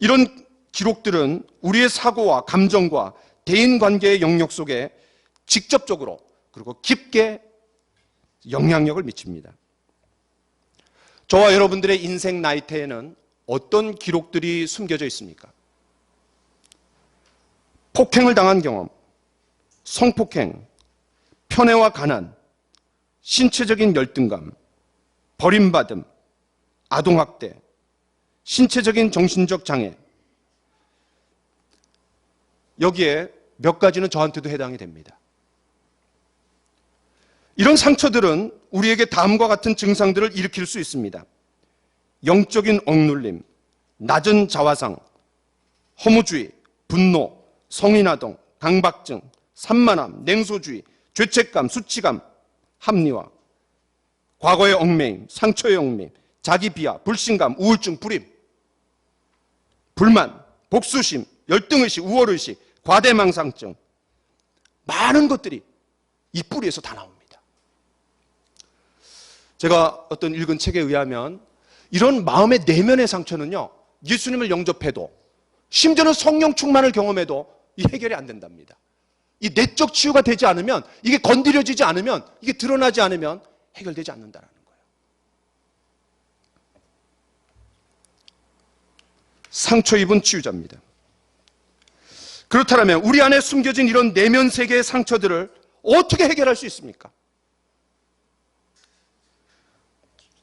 이런 기록들은 우리의 사고와 감정과 대인관계의 영역 속에 직접적으로 그리고 깊게 영향력을 미칩니다. 저와 여러분들의 인생 나이테에는 어떤 기록들이 숨겨져 있습니까? 폭행을 당한 경험, 성폭행, 편애와 가난, 신체적인 열등감, 버림받음, 아동학대, 신체적인 정신적 장애. 여기에 몇 가지는 저한테도 해당이 됩니다. 이런 상처들은 우리에게 다음과 같은 증상들을 일으킬 수 있습니다. 영적인 억눌림, 낮은 자화상, 허무주의, 분노, 성인아동, 강박증, 산만함, 냉소주의, 죄책감, 수치감, 합리화, 과거의 얽매임, 상처의 얽매임, 자기 비하, 불신감, 우울증, 불임, 불만, 복수심, 열등의식, 우월의식, 과대망상증, 많은 것들이 이 뿌리에서 다 나옵니다. 제가 어떤 읽은 책에 의하면 이런 마음의 내면의 상처는요, 예수님을 영접해도 심지어는 성령 충만을 경험해도 이 해결이 안 된답니다. 이 내적 치유가 되지 않으면, 이게 건드려지지 않으면, 이게 드러나지 않으면 해결되지 않는다는 거예요. 상처 입은 치유자입니다. 그렇다면 우리 안에 숨겨진 이런 내면 세계의 상처들을 어떻게 해결할 수 있습니까?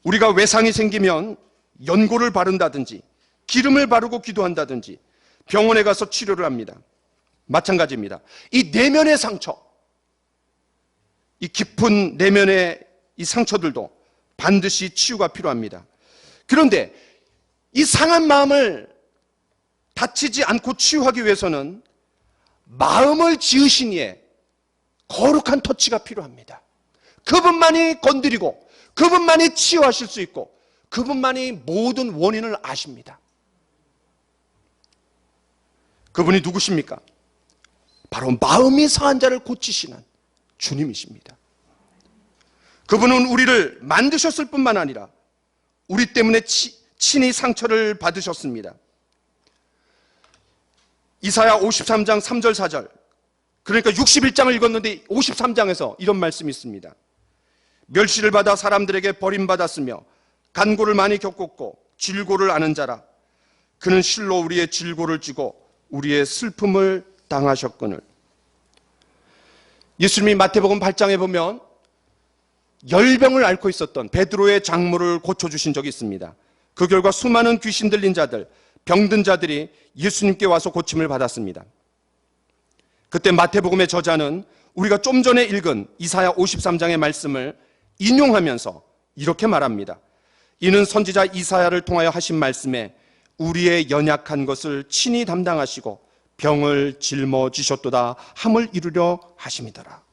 우리가 외상이 생기면 연고를 바른다든지 기름을 바르고 기도한다든지 병원에 가서 치료를 합니다. 마찬가지입니다. 이 내면의 상처, 이 깊은 내면의 이 상처들도 반드시 치유가 필요합니다. 그런데 이 상한 마음을 다치지 않고 치유하기 위해서는 마음을 지으신 이의 거룩한 터치가 필요합니다. 그분만이 건드리고 그분만이 치유하실 수 있고 그분만이 모든 원인을 아십니다. 그분이 누구십니까? 바로 마음이 상한 자를 고치시는 주님이십니다. 그분은 우리를 만드셨을 뿐만 아니라 우리 때문에 친히 상처를 받으셨습니다. 이사야 53장 3절 4절, 그러니까 61장을 읽었는데 53장에서 이런 말씀이 있습니다. 멸시를 받아 사람들에게 버림받았으며 간고를 많이 겪었고 질고를 아는 자라. 그는 실로 우리의 질고를 지고 우리의 슬픔을 당하셨거늘. 예수님이 마태복음 8장에 보면 열병을 앓고 있었던 베드로의 장모를 고쳐주신 적이 있습니다. 그 결과 수많은 귀신 들린 자들, 병든 자들이 예수님께 와서 고침을 받았습니다. 그때 마태복음의 저자는 우리가 좀 전에 읽은 이사야 53장의 말씀을 인용하면서 이렇게 말합니다. 이는 선지자 이사야를 통하여 하신 말씀에 우리의 연약한 것을 친히 담당하시고 병을 짊어지셨도다 함을 이루려 하심이더라.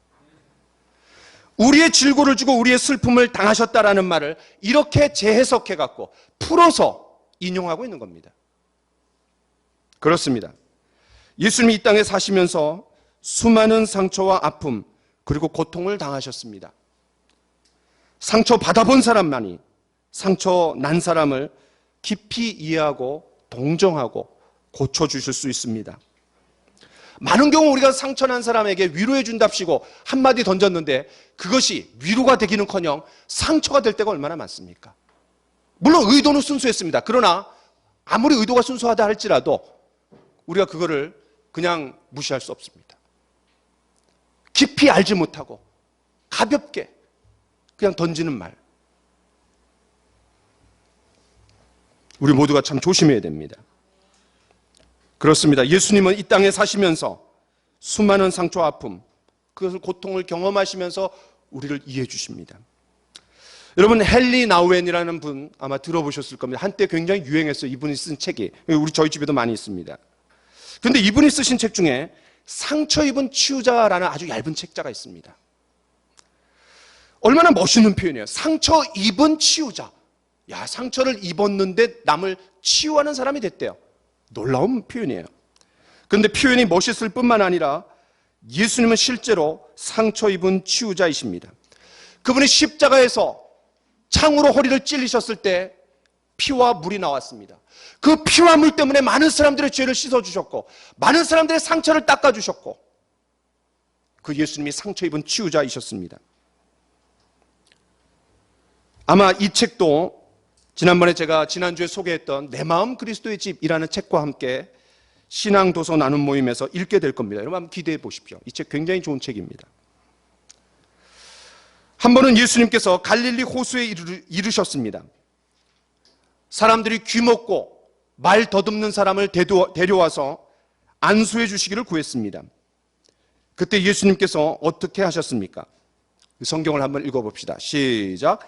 우리의 질고를 주고 우리의 슬픔을 당하셨다라는 말을 이렇게 재해석해 갖고 풀어서 인용하고 있는 겁니다. 그렇습니다. 예수님이 이 땅에 사시면서 수많은 상처와 아픔 그리고 고통을 당하셨습니다. 상처 받아본 사람만이 상처 난 사람을 깊이 이해하고 동정하고 고쳐주실 수 있습니다. 많은 경우 우리가 상처 난 사람에게 위로해 준답시고 한마디 던졌는데 그것이 위로가 되기는커녕 상처가 될 때가 얼마나 많습니까? 물론 의도는 순수했습니다. 그러나 아무리 의도가 순수하다 할지라도 우리가 그거를 그냥 무시할 수 없습니다. 깊이 알지 못하고 가볍게 그냥 던지는 말, 우리 모두가 참 조심해야 됩니다. 그렇습니다. 예수님은 이 땅에 사시면서 수많은 상처와 아픔, 그것을 고통을 경험하시면서 우리를 이해해 주십니다. 여러분, 헨리 나우엔이라는 분 아마 들어보셨을 겁니다. 한때 굉장히 유행했어요. 이분이 쓴 책이. 저희 집에도 많이 있습니다. 그런데 이분이 쓰신 책 중에 상처 입은 치유자라는 아주 얇은 책자가 있습니다. 얼마나 멋있는 표현이에요. 상처 입은 치유자. 야, 상처를 입었는데 남을 치유하는 사람이 됐대요. 놀라운 표현이에요. 그런데 표현이 멋있을 뿐만 아니라 예수님은 실제로 상처 입은 치유자이십니다. 그분이 십자가에서 창으로 허리를 찔리셨을 때 피와 물이 나왔습니다. 그 피와 물 때문에 많은 사람들의 죄를 씻어주셨고 많은 사람들의 상처를 닦아주셨고 그 예수님이 상처 입은 치유자이셨습니다. 아마 이 책도 지난번에 제가 지난주에 소개했던 내 마음 그리스도의 집이라는 책과 함께 신앙도서 나눔 모임에서 읽게 될 겁니다. 여러분 한번 기대해 보십시오. 이 책 굉장히 좋은 책입니다. 한 번은 예수님께서 갈릴리 호수에 이르셨습니다. 사람들이 귀먹고 말 더듬는 사람을 데려와서 안수해 주시기를 구했습니다. 그때 예수님께서 어떻게 하셨습니까? 성경을 한번 읽어봅시다. 시작.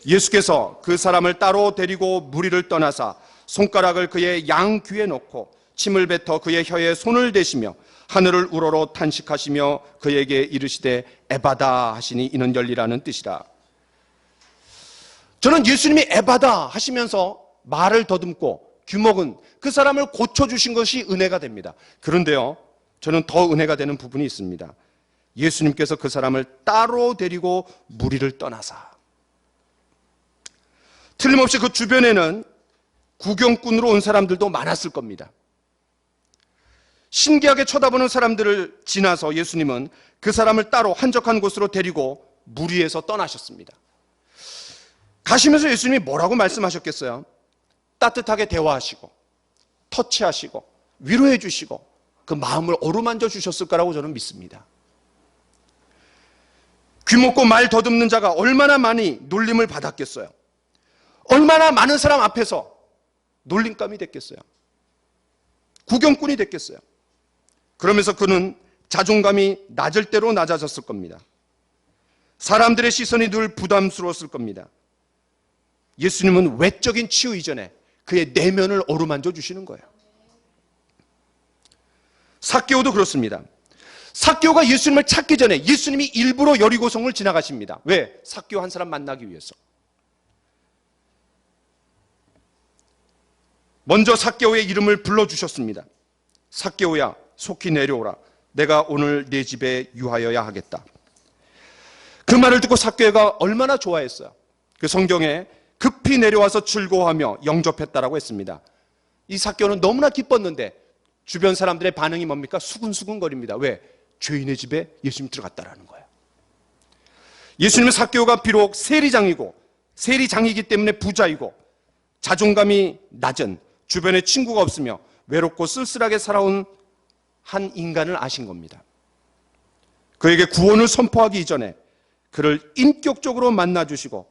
예수께서 그 사람을 따로 데리고 무리를 떠나사 손가락을 그의 양 귀에 놓고 침을 뱉어 그의 혀에 손을 대시며 하늘을 우러러 탄식하시며 그에게 이르시되 에바다 하시니 이는 열리라는 뜻이라. 저는 예수님이 에바다 하시면서 말을 더듬고 귀먹은 그 사람을 고쳐주신 것이 은혜가 됩니다. 그런데요, 저는 더 은혜가 되는 부분이 있습니다. 예수님께서 그 사람을 따로 데리고 무리를 떠나사. 틀림없이 그 주변에는 구경꾼으로 온 사람들도 많았을 겁니다. 신기하게 쳐다보는 사람들을 지나서 예수님은 그 사람을 따로 한적한 곳으로 데리고 무리에서 떠나셨습니다. 가시면서 예수님이 뭐라고 말씀하셨겠어요? 따뜻하게 대화하시고 터치하시고 위로해 주시고 그 마음을 어루만져 주셨을 거라고 저는 믿습니다. 귀먹고 말 더듬는 자가 얼마나 많이 놀림을 받았겠어요? 얼마나 많은 사람 앞에서 놀림감이 됐겠어요? 구경꾼이 됐겠어요? 그러면서 그는 자존감이 낮을 대로 낮아졌을 겁니다. 사람들의 시선이 늘 부담스러웠을 겁니다. 예수님은 외적인 치유 이전에 그의 내면을 어루만져 주시는 거예요. 삭개오도 그렇습니다. 삭개오가 예수님을 찾기 전에 예수님이 일부러 여리고성을 지나가십니다. 왜? 삭개오 한 사람 만나기 위해서. 먼저 삭개오의 이름을 불러주셨습니다. 삭개오야, 속히 내려오라. 내가 오늘 네 집에 유하여야 하겠다. 그 말을 듣고 삭개오가 얼마나 좋아했어요. 그 성경에 급히 내려와서 즐거워하며 영접했다라고 했습니다. 이 삭개오는 너무나 기뻤는데 주변 사람들의 반응이 뭡니까? 수근수근거립니다. 왜? 죄인의 집에 예수님 들어갔다라는 거예요. 예수님은 삭개오가 비록 세리장이기 때문에 부자이고 자존감이 낮은, 주변에 친구가 없으며 외롭고 쓸쓸하게 살아온 한 인간을 아신 겁니다. 그에게 구원을 선포하기 이전에 그를 인격적으로 만나주시고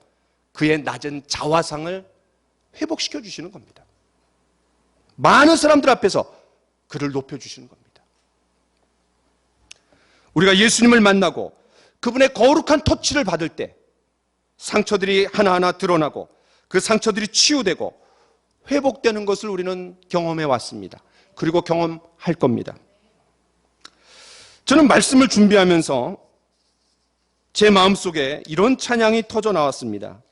그의 낮은 자화상을 회복시켜 주시는 겁니다. 많은 사람들 앞에서 그를 높여주시는 겁니다. 우리가 예수님을 만나고 그분의 거룩한 터치를 받을 때 상처들이 하나하나 드러나고 그 상처들이 치유되고 회복되는 것을 우리는 경험해 왔습니다. 그리고 경험할 겁니다. 저는 말씀을 준비하면서 제 마음속에 이런 찬양이 터져 나왔습니다.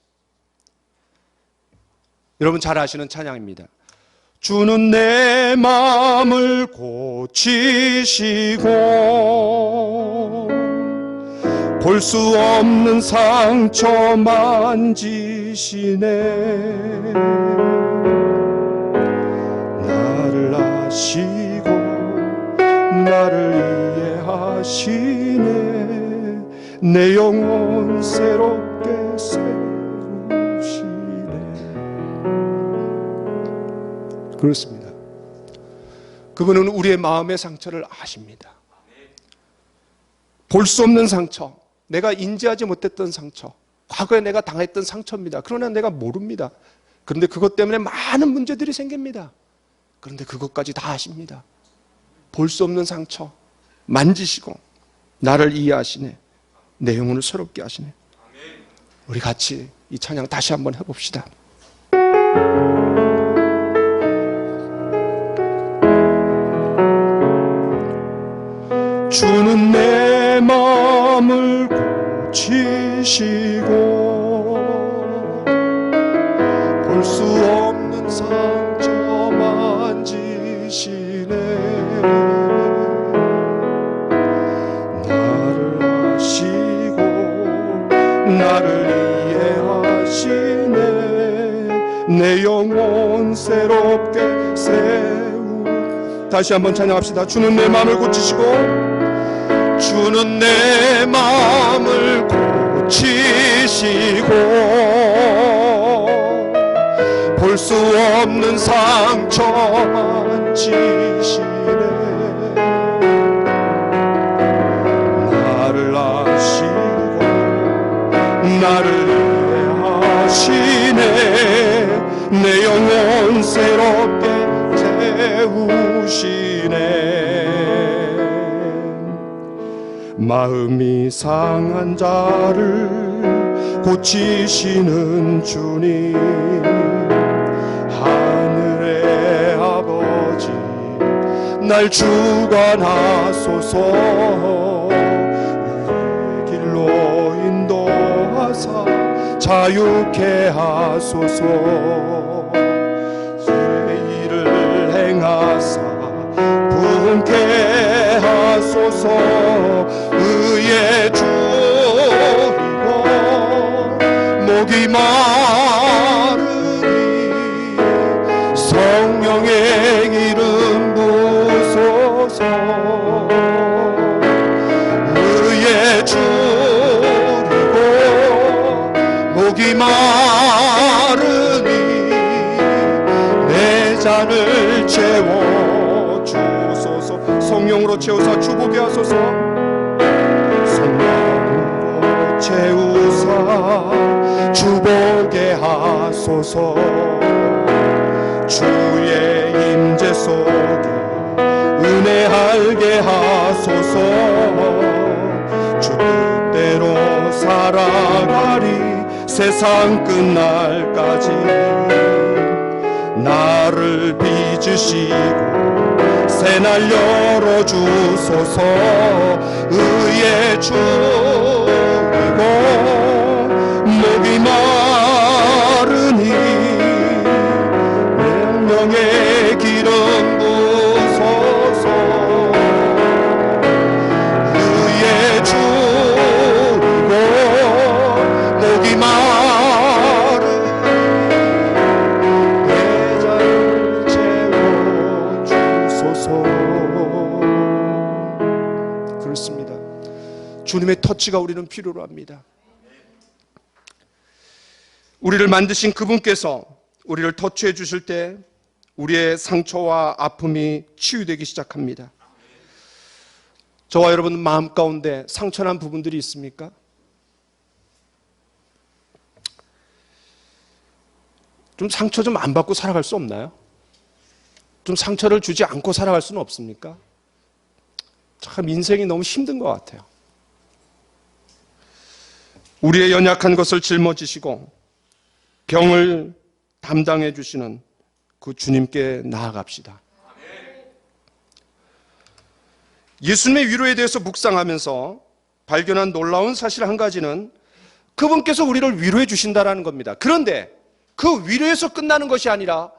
여러분 잘 아시는 찬양입니다. 주는 내 마음을 고치시고 볼 수 없는 상처 만지시네. 나를 아시고 나를 이해하시네. 내 영혼 새롭게 세우시네. 그렇습니다. 그분은 우리의 마음의 상처를 아십니다. 볼 수 없는 상처, 내가 인지하지 못했던 상처, 과거에 내가 당했던 상처입니다. 그러나 내가 모릅니다. 그런데 그것 때문에 많은 문제들이 생깁니다. 그런데 그것까지 다 아십니다. 볼 수 없는 상처 만지시고 나를 이해하시네. 내 영혼을 새롭게 하시네. 우리 같이 이 찬양 다시 한번 해봅시다. 주는 내 마음을 고치시고 볼 수 없는 상처 만지시네. 나를 아시고 나를 이해하시네. 내 영혼 새롭게 세우. 다시 한번 찬양합시다. 주는 내 마음을 고치시고 주는 내 마음을 고치시고 볼 수 없는 상처 만지시네. 나를 아시고 나를 이해하시네. 내 영혼 새롭게 채우시네. 마음이 상한 자를 고치시는 주님, 하늘의 아버지 날 주관하소서. 의의 길로 인도하사 자유케 하소서. 죄의를 행하사 부흥케 하소서. 의의 주이고 목이 마르니 성령의 기름 부소서. 의의 주이고 목이 마르니 내 잔을 채워 주소서. 성령으로 채우사 주보게 하소서. 성령으로 채우사 주보게 하소서. 주의 임재 속에 은혜 알게 하소서. 주 뜻대로 살아가리 세상 끝날까지. 나를 빚으시고 새날 열어주소서. 의의 주이고 목이 마르니 명령의 기름 부소서. 의의 주이고 목이 마르니 내 잔을 채워주소서. 그렇습니다. 주님의 터치가 우리는 필요로 합니다. 우리를 만드신 그분께서 우리를 터치해 주실 때 우리의 상처와 아픔이 치유되기 시작합니다. 저와 여러분 마음 가운데 상처난 부분들이 있습니까? 좀 상처 좀 안 받고 살아갈 수 없나요? 좀 상처를 주지 않고 살아갈 수는 없습니까? 참 인생이 너무 힘든 것 같아요. 우리의 연약한 것을 짊어지시고 병을 담당해 주시는 그 주님께 나아갑시다. 예수님의 위로에 대해서 묵상하면서 발견한 놀라운 사실 한 가지는 그분께서 우리를 위로해 주신다는 겁니다. 그런데 그 위로에서 끝나는 것이 아니라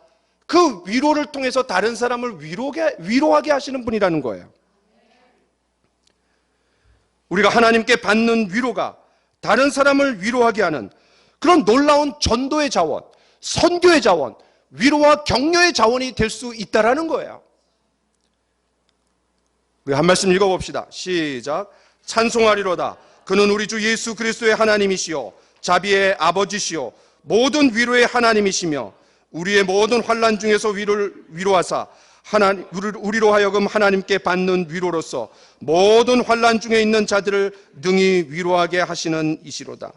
그 위로를 통해서 다른 사람을 위로하게 하시는 분이라는 거예요. 우리가 하나님께 받는 위로가 다른 사람을 위로하게 하는 그런 놀라운 전도의 자원, 선교의 자원, 위로와 격려의 자원이 될 수 있다는 거예요. 우리 한 말씀 읽어봅시다. 시작. 찬송하리로다. 그는 우리 주 예수 그리스도의 하나님이시요 자비의 아버지시요 모든 위로의 하나님이시며 우리의 모든 환난 중에서 위로하사 우리로 하여금 하나님께 받는 위로로서 모든 환난 중에 있는 자들을 능히 위로하게 하시는 이시로다.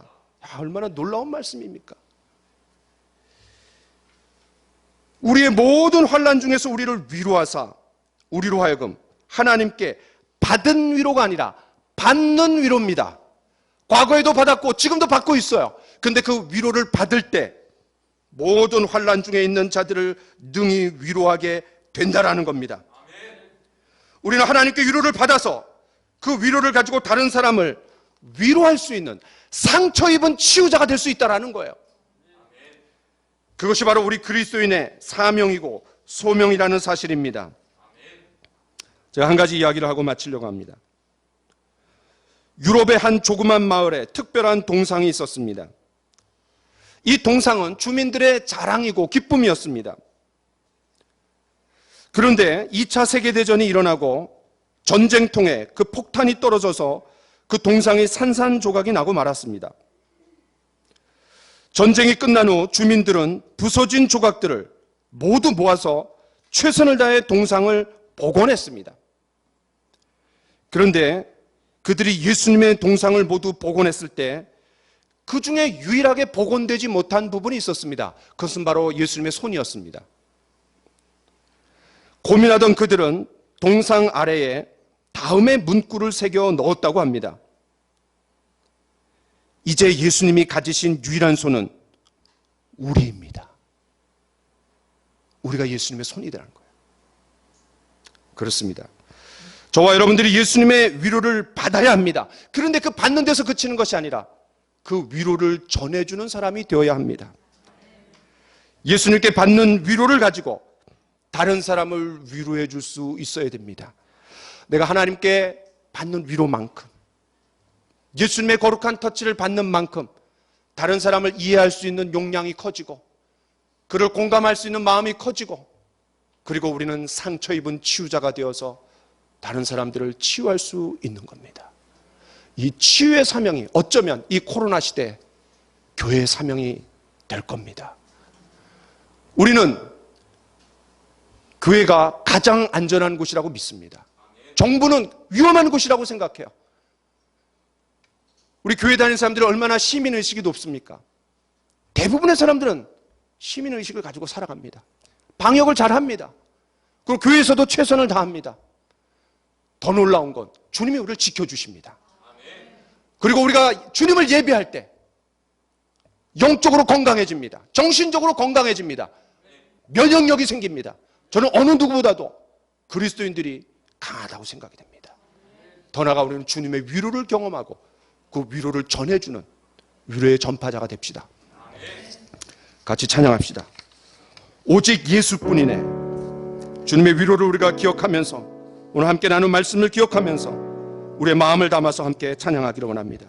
얼마나 놀라운 말씀입니까? 우리의 모든 환난 중에서 우리를 위로하사 우리로 하여금 하나님께 받은 위로가 아니라 받는 위로입니다. 과거에도 받았고 지금도 받고 있어요. 근데 그 위로를 받을 때 모든 환난 중에 있는 자들을 능히 위로하게 된다라는 겁니다. 우리는 하나님께 위로를 받아서 그 위로를 가지고 다른 사람을 위로할 수 있는 상처 입은 치유자가 될 수 있다라는 거예요. 그것이 바로 우리 그리스도인의 사명이고 소명이라는 사실입니다. 제가 한 가지 이야기를 하고 마치려고 합니다. 유럽의 한 조그만 마을에 특별한 동상이 있었습니다. 이 동상은 주민들의 자랑이고 기쁨이었습니다. 그런데 2차 세계대전이 일어나고 전쟁통에 그 폭탄이 떨어져서 그 동상이 산산조각이 나고 말았습니다. 전쟁이 끝난 후 주민들은 부서진 조각들을 모두 모아서 최선을 다해 동상을 복원했습니다. 그런데 그들이 예수님의 동상을 모두 복원했을 때 그 중에 유일하게 복원되지 못한 부분이 있었습니다. 그것은 바로 예수님의 손이었습니다. 고민하던 그들은 동상 아래에 다음의 문구를 새겨 넣었다고 합니다. 이제 예수님이 가지신 유일한 손은 우리입니다. 우리가 예수님의 손이라는 거예요. 그렇습니다. 저와 여러분들이 예수님의 위로를 받아야 합니다. 그런데 그 받는 데서 그치는 것이 아니라 그 위로를 전해주는 사람이 되어야 합니다. 예수님께 받는 위로를 가지고 다른 사람을 위로해 줄 수 있어야 됩니다. 내가 하나님께 받는 위로만큼, 예수님의 거룩한 터치를 받는 만큼 다른 사람을 이해할 수 있는 용량이 커지고 그를 공감할 수 있는 마음이 커지고, 그리고 우리는 상처 입은 치유자가 되어서 다른 사람들을 치유할 수 있는 겁니다. 이 치유의 사명이 어쩌면 이 코로나 시대에 교회의 사명이 될 겁니다. 우리는 교회가 가장 안전한 곳이라고 믿습니다. 정부는 위험한 곳이라고 생각해요. 우리 교회 다니는 사람들이 얼마나 시민의식이 높습니까? 대부분의 사람들은 시민의식을 가지고 살아갑니다. 방역을 잘합니다. 그리고 교회에서도 최선을 다합니다. 더 놀라운 건 주님이 우리를 지켜주십니다. 그리고 우리가 주님을 예배할 때 영적으로 건강해집니다. 정신적으로 건강해집니다. 면역력이 생깁니다. 저는 어느 누구보다도 그리스도인들이 강하다고 생각이 됩니다. 더 나아가 우리는 주님의 위로를 경험하고 그 위로를 전해주는 위로의 전파자가 됩시다. 같이 찬양합시다. 오직 예수뿐이네. 주님의 위로를 우리가 기억하면서, 오늘 함께 나눈 말씀을 기억하면서 우리의 마음을 담아서 함께 찬양하기를 원합니다.